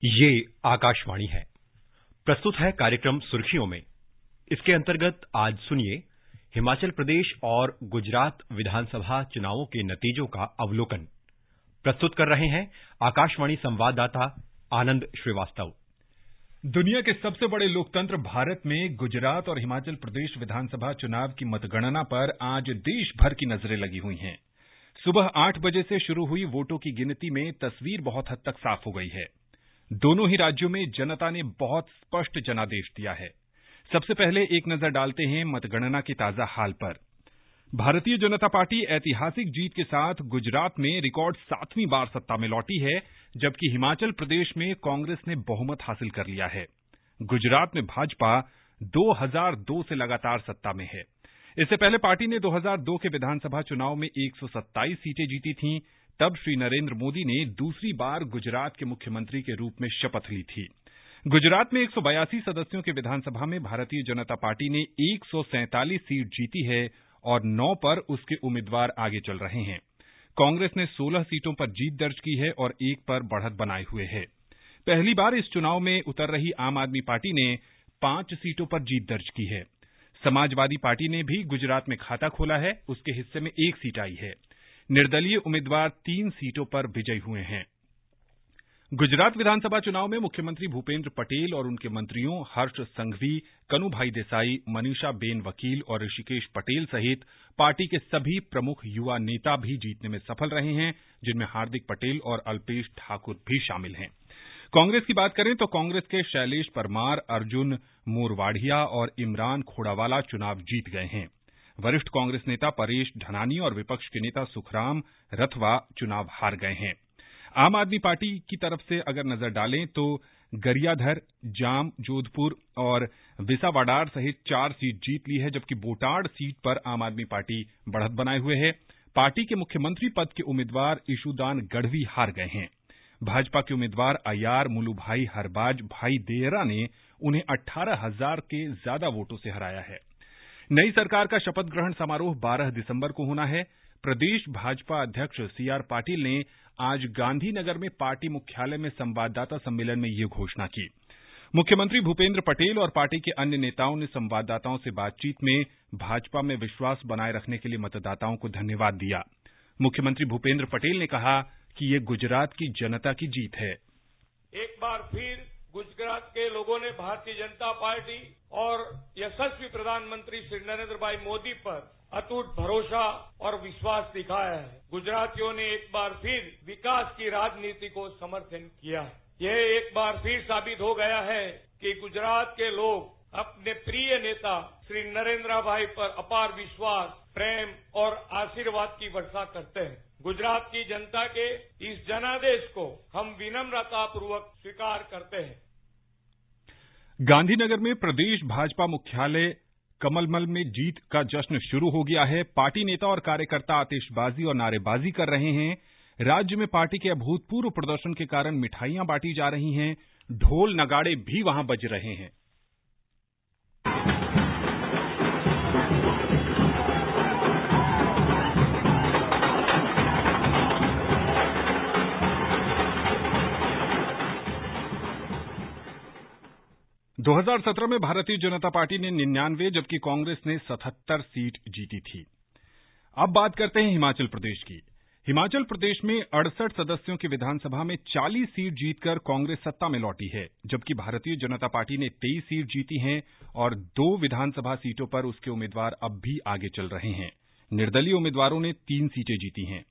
ये आकाशवाणी है। प्रस्तुत है कार्यक्रम सुर्खियों में। इसके अंतर्गत आज सुनिए हिमाचल प्रदेश और गुजरात विधानसभा चुनावों के नतीजों का अवलोकन। प्रस्तुत कर रहे हैं आकाशवाणी संवाददाता आनंद श्रीवास्तव। दुनिया के सबसे बड़े लोकतंत्र भारत में गुजरात और हिमाचल प्रदेश विधानसभा चुनाव की मतगणना पर आज देश भर की नजरें लगी हुई हैं। सुबह 8 बजे से शुरू हुई वोटों की गिनती में तस्वीर बहुत हद तक साफ हो गई है। दोनों ही राज्यों में जनता ने बहुत स्पष्ट जनादेश दिया है। सबसे पहले एक नजर डालते हैं मतगणना के ताजा हाल पर। भारतीय जनता पार्टी ऐतिहासिक जीत के साथ गुजरात में रिकॉर्ड 7वीं बार सत्ता में लौटी है, जबकि हिमाचल प्रदेश में कांग्रेस ने बहुमत हासिल कर लिया है। गुजरात में भाजपा 2002 से लगातार सत्ता में है। इससे पहले पार्टी ने 2002 के विधानसभा चुनाव में 127 सीटें जीती थीं। तब श्री नरेंद्र मोदी ने दूसरी बार गुजरात के मुख्यमंत्री के रूप में शपथ ली थी। गुजरात में 182 सदस्यों के विधानसभा में भारतीय जनता पार्टी ने 147 सीट जीती है और 9 पर उसके उम्मीदवार आगे चल रहे हैं। कांग्रेस ने 16 सीटों पर जीत दर्ज की है और 1 पर बढ़त बनाए हुए है। पहली बार इस चुनाव में उतर रही आम आदमी पार्टी ने 5 सीटों पर जीत दर्ज की है। समाजवादी पार्टी ने भी गुजरात में खाता खोला है, उसके हिस्से में 1 सीट आई है। निर्दलीय उम्मीदवार 3 सीटों पर विजयी हुए हैं। गुजरात विधानसभा चुनाव में मुख्यमंत्री भूपेंद्र पटेल और उनके मंत्रियों हर्ष संघवी, कनुभाई देसाई, मनीषा बेन वकील और ऋषिकेश पटेल सहित पार्टी के सभी प्रमुख युवा नेता भी जीतने में सफल रहे हैं, जिनमें हार्दिक पटेल और अल्पेश ठाकुर भी शामिल हैं। कांग्रेस की बात करें तो कांग्रेस के शैलेश परमार, अर्जुन मोरवाडिया और इमरान खोड़ावाला चुनाव जीत गए हैं। वरिष्ठ कांग्रेस नेता परेश धनानी और विपक्ष के नेता सुखराम रथवा चुनाव हार गए हैं। आम आदमी पार्टी की तरफ से अगर नजर डालें तो गरियाधर, जाम, जोधपुर और विसावाडार सहित 4 सीट जीत ली है, जबकि बोटाड सीट पर आम आदमी पार्टी बढ़त बनाए हुए है। पार्टी के मुख्यमंत्री पद के उम्मीदवार ईशुदान गढ़वी हार गए हैं। भाजपा के उम्मीदवार अय्यार मुलुभाई हरबाज भाई देयरा ने उन्हें 18,000 के ज्यादा वोटों से हराया है। नई सरकार का शपथ ग्रहण समारोह 12 दिसंबर को होना है। प्रदेश भाजपा अध्यक्ष सीआर पाटिल ने आज गांधीनगर में पार्टी मुख्यालय में संवाददाता सम्मेलन में ये घोषणा की। मुख्यमंत्री भूपेंद्र पटेल और पार्टी के अन्य नेताओं ने संवाददाताओं से बातचीत में भाजपा में विश्वास बनाए रखने के लिए मतदाताओं को धन्यवाद दिया। मुख्यमंत्री भूपेंद्र पटेल ने कहा कि ये गुजरात की जनता की जीत है। एक बार फिर गुजरात के लोगों ने भारतीय जनता पार्टी और यशस्वी प्रधानमंत्री श्री नरेंद्र भाई मोदी पर अटूट भरोसा और विश्वास दिखाया है। गुजरातियों ने एक बार फिर विकास की राजनीति को समर्थन किया है। यह एक बार फिर साबित हो गया है कि गुजरात के लोग अपने प्रिय नेता श्री नरेंद्र भाई पर अपार विश्वास, प्रेम और आशीर्वाद की वर्षा करते हैं। गुजरात की जनता के इस जनादेश को हम विनम्रतापूर्वक स्वीकार करते हैं। गांधीनगर में प्रदेश भाजपा मुख्यालय कमलमल में जीत का जश्न शुरू हो गया है। पार्टी नेता और कार्यकर्ता आतिशबाजी और नारेबाजी कर रहे हैं। राज्य में पार्टी के अभूतपूर्व प्रदर्शन के कारण मिठाइयां बांटी जा रही हैं। ढोल नगाड़े भी वहां बज रहे हैं। – 2017 में भारतीय जनता पार्टी ने 99 जबकि कांग्रेस ने 77 सीट जीती थी। अब बात करते हैं हिमाचल प्रदेश की। हिमाचल प्रदेश में 68 सदस्यों की विधानसभा में 40 सीट जीतकर कांग्रेस सत्ता में लौटी है, जबकि भारतीय जनता पार्टी ने 23 सीट जीती हैं और 2 विधानसभा सीटों पर उसके उम्मीदवार अब भी आगे चल रहे हैं। निर्दलीय उम्मीदवारों ने 3 सीटें जीती हैं।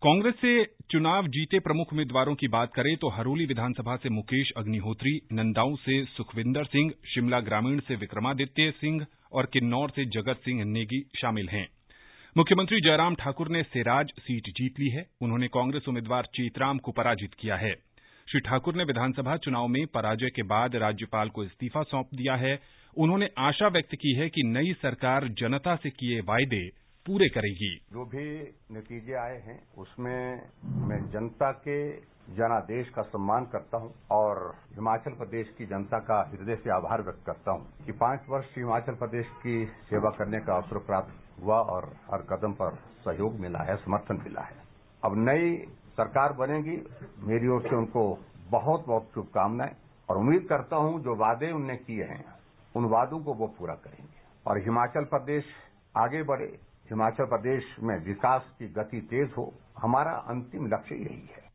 कांग्रेस से चुनाव जीते प्रमुख उम्मीदवारों की बात करें तो हरोली विधानसभा से मुकेश अग्निहोत्री, नंदाऊ से सुखविंदर सिंह, शिमला ग्रामीण से विक्रमादित्य सिंह और किन्नौर से जगत सिंह नेगी शामिल हैं। मुख्यमंत्री जयराम ठाकुर ने सिराज सीट जीत ली है। उन्होंने कांग्रेस उम्मीदवार चेतराम को पराजित किया है। श्री ठाकुर ने विधानसभा चुनाव में पराजय के बाद राज्यपाल को इस्तीफा सौंप दिया है। उन्होंने आशा व्यक्त की है कि नई सरकार जनता से किए वायदे पूरे करेगी। जो भी नतीजे आए हैं उसमें मैं जनता के जनादेश का सम्मान करता हूं और हिमाचल प्रदेश की जनता का हृदय से आभार व्यक्त करता हूं कि 5 वर्ष हिमाचल प्रदेश की सेवा करने का अवसर प्राप्त हुआ और हर कदम पर सहयोग मिला है, समर्थन मिला है। अब नई सरकार बनेगी, मेरी ओर से उनको बहुत बहुत शुभकामनाएं और उम्मीद करता हूं जो वादे उनने किए हैं उन वादों को वो पूरा करेंगे और हिमाचल प्रदेश आगे बढ़े, हिमाचल प्रदेश में विकास की गति तेज हो, हमारा अंतिम लक्ष्य यही है।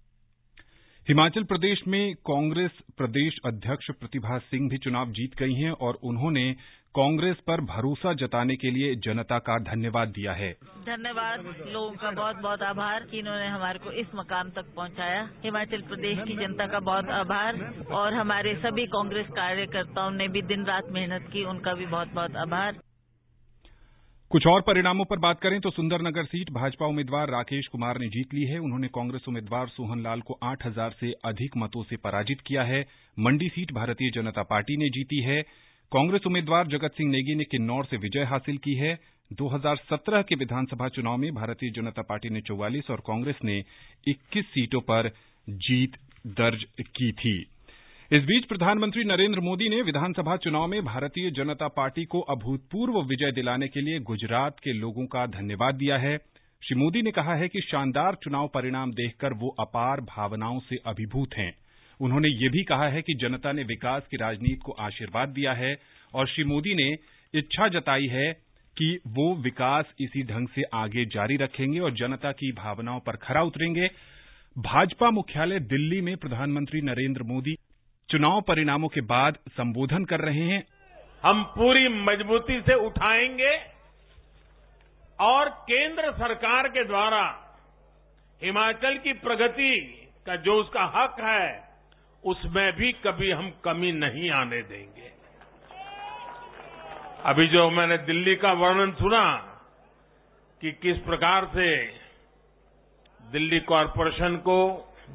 हिमाचल प्रदेश में कांग्रेस प्रदेश अध्यक्ष प्रतिभा सिंह भी चुनाव जीत गई हैं और उन्होंने कांग्रेस पर भरोसा जताने के लिए जनता का धन्यवाद दिया है। धन्यवाद, लोगों का बहुत बहुत आभार कि इन्होंने हमारे को इस मकाम तक पहुंचाया। हिमाचल प्रदेश की जनता का बहुत आभार और हमारे सभी कांग्रेस कार्यकर्ताओं ने भी दिन रात मेहनत की, उनका भी बहुत बहुत आभार। कुछ और परिणामों पर बात करें तो सुंदरनगर सीट भाजपा उम्मीदवार राकेश कुमार ने जीत ली है। उन्होंने कांग्रेस उम्मीदवार सोहन लाल को 8000 से अधिक मतों से पराजित किया है। मंडी सीट भारतीय जनता पार्टी ने जीती है। कांग्रेस उम्मीदवार जगत सिंह नेगी ने किन्नौर से विजय हासिल की है। 2017 के विधानसभा चुनाव में भारतीय जनता पार्टी ने 44 और कांग्रेस ने 21 सीटों पर जीत दर्ज की थी। इस बीच प्रधानमंत्री नरेंद्र मोदी ने विधानसभा चुनाव में भारतीय जनता पार्टी को अभूतपूर्व विजय दिलाने के लिए गुजरात के लोगों का धन्यवाद दिया है। श्री मोदी ने कहा है कि शानदार चुनाव परिणाम देखकर वो अपार भावनाओं से अभिभूत हैं। उन्होंने ये भी कहा है कि जनता ने विकास की राजनीति को आशीर्वाद दिया है और श्री मोदी ने इच्छा जताई है कि वो विकास इसी ढंग से आगे जारी रखेंगे और जनता की भावनाओं पर खरा उतरेंगे। भाजपा मुख्यालय दिल्ली में प्रधानमंत्री नरेंद्र मोदी चुनाव परिणामों के बाद संबोधन कर रहे हैं। हम पूरी मजबूती से उठाएंगे और केंद्र सरकार के द्वारा हिमाचल की प्रगति का जो उसका हक है उसमें भी कभी हम कमी नहीं आने देंगे। अभी जो मैंने दिल्ली का वर्णन सुना कि किस प्रकार से दिल्ली कॉरपोरेशन को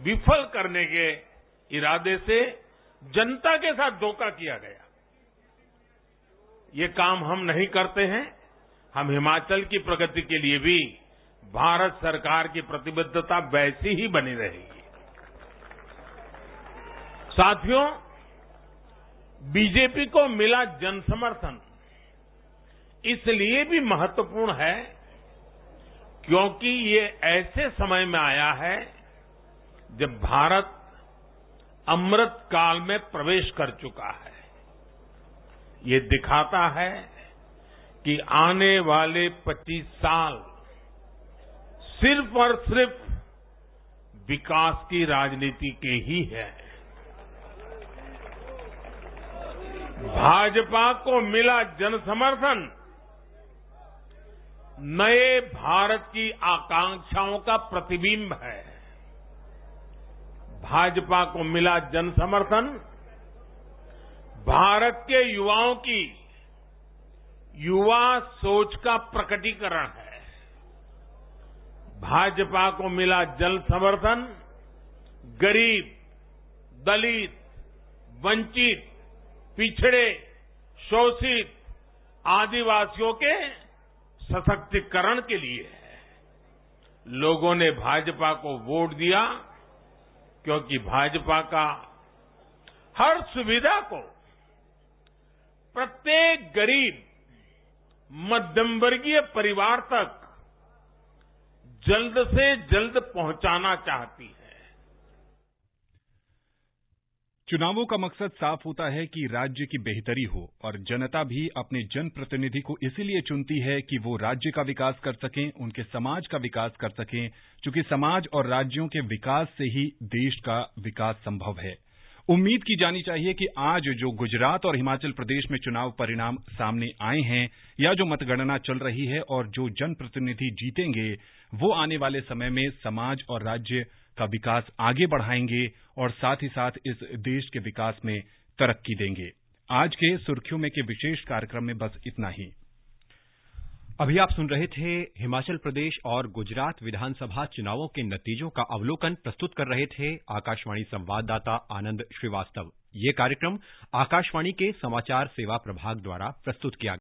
विफल करने के इरादे से जनता के साथ धोखा किया गया, ये काम हम नहीं करते हैं। हम हिमाचल की प्रगति के लिए भी भारत सरकार की प्रतिबद्धता वैसी ही बनी रहेगी। साथियों, बीजेपी को मिला जनसमर्थन इसलिए भी महत्वपूर्ण है क्योंकि ये ऐसे समय में आया है जब भारत अमृत काल में प्रवेश कर चुका है। ये दिखाता है कि आने वाले 25 साल सिर्फ और सिर्फ विकास की राजनीति के ही है। भाजपा को मिला जनसमर्थन नए भारत की आकांक्षाओं का प्रतिबिंब है। भाजपा को मिला जनसमर्थन भारत के युवाओं की युवा सोच का प्रकटीकरण है। भाजपा को मिला जनसमर्थन गरीब, दलित, वंचित, पिछड़े, शोषित, आदिवासियों के सशक्तिकरण के लिए है। लोगों ने भाजपा को वोट दिया क्योंकि भाजपा का हर सुविधा को प्रत्येक गरीब, मध्यम वर्गीय परिवार तक जल्द से जल्द पहुंचाना चाहती है। चुनावों का मकसद साफ होता है कि राज्य की बेहतरी हो और जनता भी अपने जनप्रतिनिधि को इसीलिए चुनती है कि वो राज्य का विकास कर सकें, उनके समाज का विकास कर सकें, क्योंकि समाज और राज्यों के विकास से ही देश का विकास संभव है। उम्मीद की जानी चाहिए कि आज जो गुजरात और हिमाचल प्रदेश में चुनाव परिणाम सामने आए हैं या जो मतगणना चल रही है और जो जनप्रतिनिधि जीतेंगे वो आने वाले समय में समाज और राज्य का विकास आगे बढ़ाएंगे और साथ ही साथ इस देश के विकास में तरक्की देंगे। आज के सुर्खियों में के विशेष कार्यक्रम में बस इतना ही। अभी आप सुन रहे थे हिमाचल प्रदेश और गुजरात विधानसभा चुनावों के नतीजों का अवलोकन। प्रस्तुत कर रहे थे आकाशवाणी संवाददाता आनंद श्रीवास्तव। ये कार्यक्रम आकाशवाणी के समाचार सेवा प्रभाग द्वारा प्रस्तुत किया गया।